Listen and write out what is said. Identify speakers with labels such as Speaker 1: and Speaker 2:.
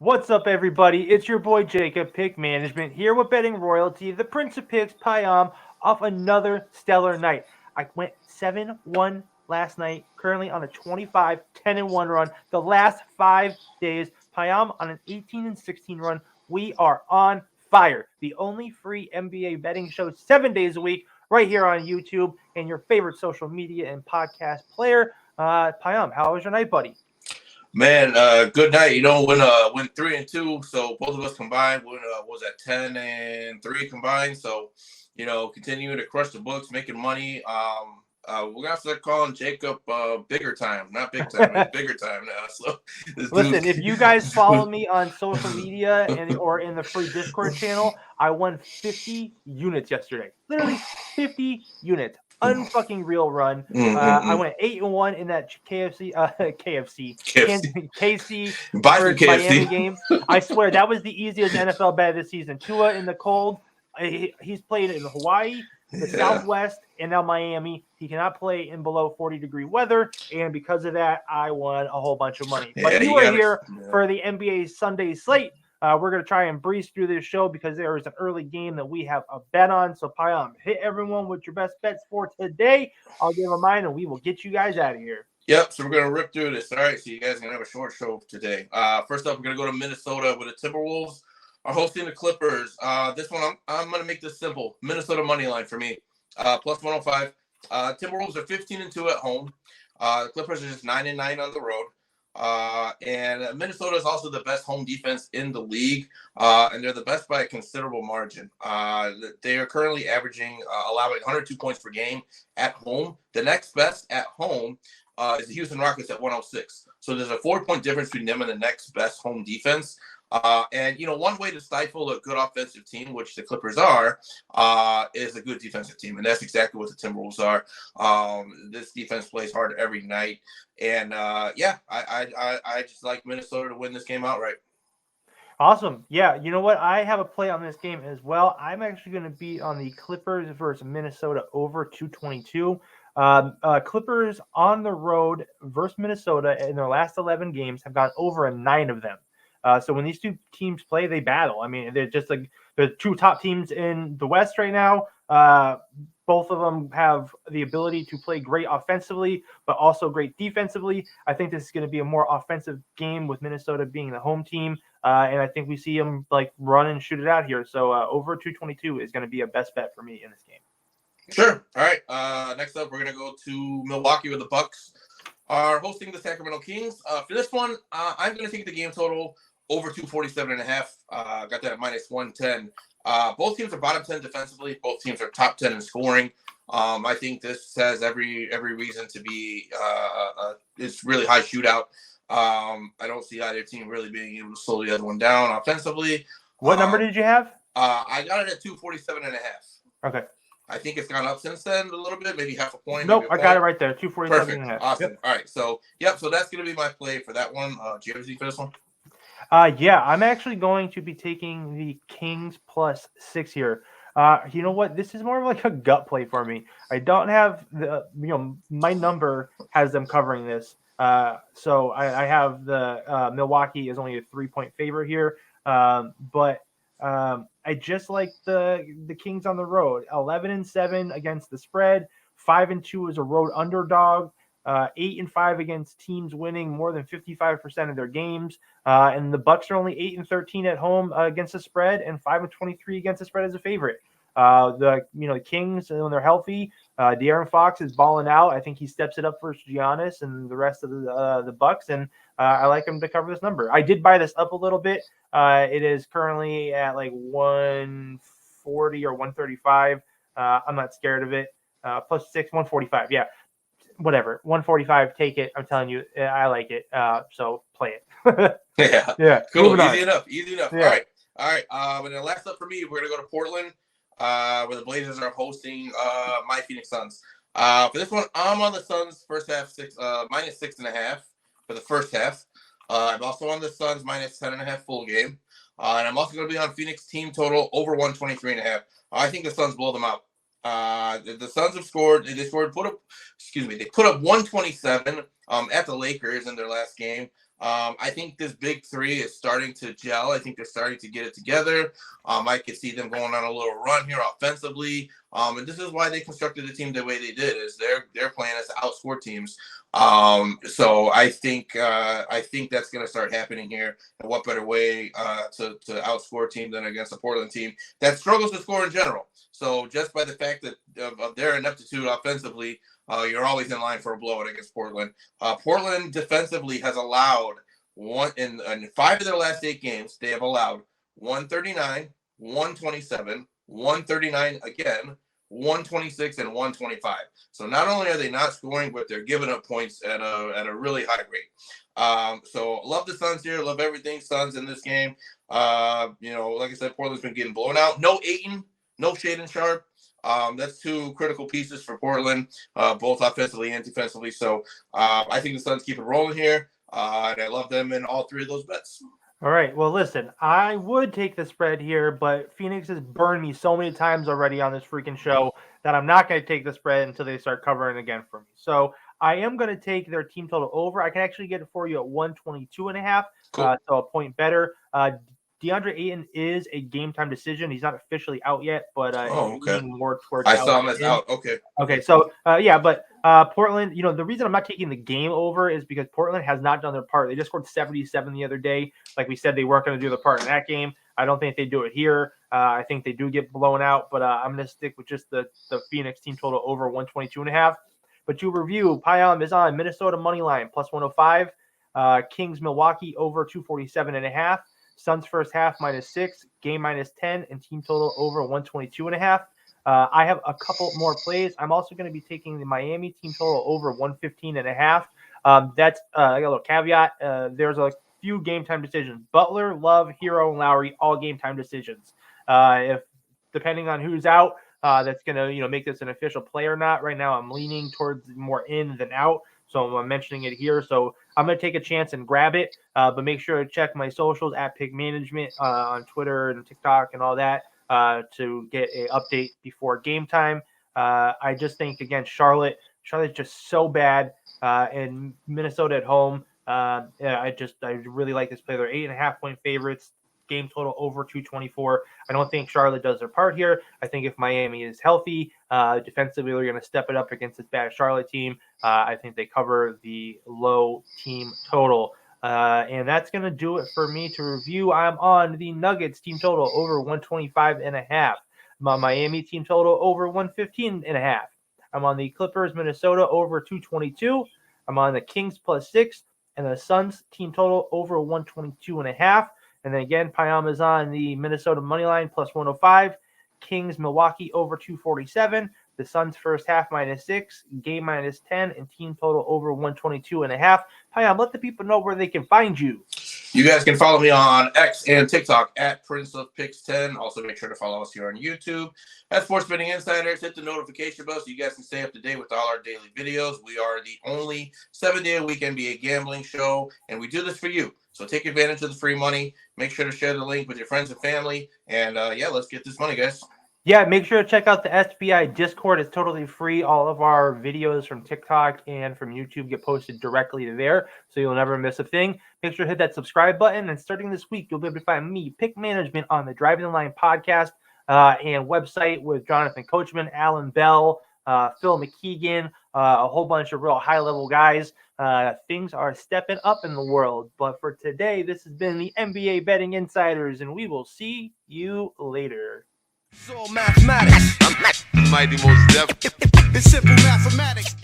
Speaker 1: What's up, everybody? It's your boy Jacob, Pick Management, here with Betting Royalty, the Prince of Picks, Payam, off another stellar night. I went 7-1 last night, currently on a 25-10-1 run. The last 5 days, Payam on an 18-16 run. We are on fire. The only free NBA betting show 7 days a week, right here on YouTube and your favorite social media and podcast player. Payam, how was your night, buddy?
Speaker 2: Man, good night. Went 3-2, so both of us combined was at 10-3 combined. So, continuing to crush the books, making money. We're gonna have to start calling Jacob bigger time, not big time, it's bigger time now. So,
Speaker 1: listen, if you guys follow me on social media or in the free Discord channel, I won 50 units yesterday. Literally 50 units. Unfucking real run. I went 8-1 in that KC versus Miami game. I swear that was the easiest NFL bet of the season. Tua in the cold. He's played in Hawaii, the Southwest, and now Miami. He cannot play in below 40-degree weather, and because of that, I won a whole bunch of money. But you are here for the NBA Sunday slate. We're going to try and breeze through this show because there is an early game that we have a bet on. So, Payam, hit everyone with your best bets for today. I'll give them mine, and we will get you guys out of here.
Speaker 2: Yep, so we're going to rip through this. All right, so you guys are going to have a short show today. First up, we're going to go to Minnesota with the Timberwolves are hosting the Clippers. This one, I'm going to make this simple. Minnesota money line for me, plus 105. Timberwolves are 15-2 at home. The Clippers are just 9-9 on the road. And Minnesota is also the best home defense in the league, and they're the best by a considerable margin. They are currently allowing 102 points per game at home. The next best at home is the Houston Rockets at 106. So there's a 4-point difference between them and the next best home defense. And one way to stifle a good offensive team, which the Clippers are, is a good defensive team, and that's exactly what the Timberwolves are. This defense plays hard every night, and I just like Minnesota to win this game outright.
Speaker 1: Awesome. Yeah, you know what? I have a play on this game as well. I'm actually going to be on the Clippers versus Minnesota over 222. Clippers on the road versus Minnesota in their last 11 games have gone over 9 of them. So when these two teams play, they battle. I mean, they're just like the two top teams in the West right now. Both of them have the ability to play great offensively, but also great defensively. I think this is going to be a more offensive game with Minnesota being the home team. And I think we see them run and shoot it out here. So over 222 is going to be a best bet for me in this game.
Speaker 2: Sure. All right. Next up, we're going to go to Milwaukee with the Bucks are hosting the Sacramento Kings. For this one, I'm going to take the game total over 247.5. Got that at minus 110. Both teams are bottom 10 defensively. Both teams are top 10 in scoring. I think this has every reason to be it's really high shootout. I don't see either team really being able to slow the other one down offensively.
Speaker 1: What number did you have?
Speaker 2: I got it at 247.5.
Speaker 1: Okay.
Speaker 2: I think it's gone up since then a little bit, maybe half a point.
Speaker 1: Nope, I got it right there, 247.5.
Speaker 2: Awesome. Yep. All right, so that's going to be my play for that one. Do you have anything for this one?
Speaker 1: Yeah, I'm actually going to be taking the Kings plus 6 here. You know what? This is more of like a gut play for me. I don't have my number has them covering this. So I have the Milwaukee is only a 3-point favorite here. But I just like the Kings on the road. 11-7 against the spread. 5-2 as a road underdog. 8-5 against teams winning more than 55% of their games. And the Bucks are only 8-13 at home against the spread, and 5-23 against the spread as a favorite. The Kings, when they're healthy, De'Aaron Fox is balling out. I think he steps it up for Giannis and the rest of the Bucks, and I like him to cover this number. I did buy this up a little bit. It is currently at 140 or 135. I'm not scared of it. Plus 6, 145. Yeah. Whatever, 145, take it. I'm telling you, I like it. So play it.
Speaker 2: Yeah. Cool. Easy enough.
Speaker 1: Yeah.
Speaker 2: All right. And then last up for me, we're gonna go to Portland, where the Blazers are hosting my Phoenix Suns. For this one, I'm on the Suns first half minus 6.5 for the first half. I'm also on the Suns minus 10.5 full game, and I'm also gonna be on Phoenix team total over 123.5. I think the Suns blow them out. The Suns have scored. They put up 127 at the Lakers in their last game. I think this big three is starting to gel. I think they're starting to get it together. I could see them going on a little run here offensively. And this is why they constructed the team the way they did. Is their plan is to outscore teams. So I think that's going to start happening here. And what better way to outscore team than against a Portland team that struggles to score in general. So just by the fact that of their ineptitude offensively, you're always in line for a blowout against Portland. Portland defensively has allowed one in 5 of their last 8 games. They have allowed 139, 127, 139 again, 126, and 125. So not only are they not scoring, but they're giving up points at a really high rate. So love the Suns here. Love everything Suns in this game. Like I said, Portland's been getting blown out. No Ayton, no Shaedon Sharp. That's 2 critical pieces for Portland, both offensively and defensively. So I think the Suns keep it rolling here, and I love them in all 3 of those bets.
Speaker 1: All right. Well, listen, I would take the spread here, but Phoenix has burned me so many times already on this freaking show that I'm not going to take the spread until they start covering again for me. So I am going to take their team total over. I can actually get it for you at 122.5,
Speaker 2: Cool.
Speaker 1: so a point better. DeAndre Ayton is a game time decision. He's not officially out yet, but leaning more towards.
Speaker 2: I saw him as out. Okay.
Speaker 1: Okay. So but Portland. The reason I'm not taking the game over is because Portland has not done their part. They just scored 77 the other day. Like we said, they weren't going to do their part in that game. I don't think they do it here. I think they do get blown out, but I'm going to stick with just the Phoenix team total over 122.5. But to review, Payam is on Minnesota money line plus 105. Kings Milwaukee over 247.5. Suns first half -6, game -10, and team total over 122.5. I have a couple more plays. I'm also going to be taking the Miami team total over 115.5. That's I got a little caveat. There's a few game time decisions. Butler, Love, Hero, and Lowry, all game time decisions. If depending on who's out, that's going to make this an official play or not. Right now, I'm leaning towards more in than out. So I'm mentioning it here. So I'm going to take a chance and grab it. But make sure to check my socials at Pick Management on Twitter and TikTok and all that to get an update before game time. I just think, again, Charlotte's just so bad. And Minnesota at home. I really like this play. They're 8.5-point favorites. Game total over 224. I don't think Charlotte does their part here. I think if Miami is healthy, defensively they're going to step it up against this bad Charlotte team. I think they cover the low team total. And that's going to do it for me to review. I'm on the Nuggets team total over 125.5. My Miami team total over 115.5. I'm on the Clippers Minnesota over 222. I'm on the Kings +6 and the Suns team total over 122.5. And then again, Payam is on the Minnesota money line plus 105. Kings Milwaukee over 247. The Suns first half -6, game -10, and team total over 122.5. Payam, let the people know where they can find you.
Speaker 2: You guys can follow me on X and TikTok at Prince of Picks 10. Also, make sure to follow us here on YouTube at Sports Betting Insiders. Hit the notification bell so you guys can stay up to date with all our daily videos. We are the only 7-day-a-week NBA gambling show, and we do this for you. So take advantage of the free money. Make sure to share the link with your friends and family. And, let's get this money, guys.
Speaker 1: Yeah, make sure to check out the SBI Discord. It's totally free. All of our videos from TikTok and from YouTube get posted directly to there, so you'll never miss a thing. Make sure to hit that subscribe button, and starting this week, you'll be able to find me, Pick Management, on the Driving the Line podcast and website with Jonathan Coachman, Alan Bell, Phil McKeegan, a whole bunch of real high-level guys. Things are stepping up in the world. But for today, this has been the NBA Betting Insiders, and we will see you later.
Speaker 3: It's all mathematics. Mighty most deaf. It's simple mathematics.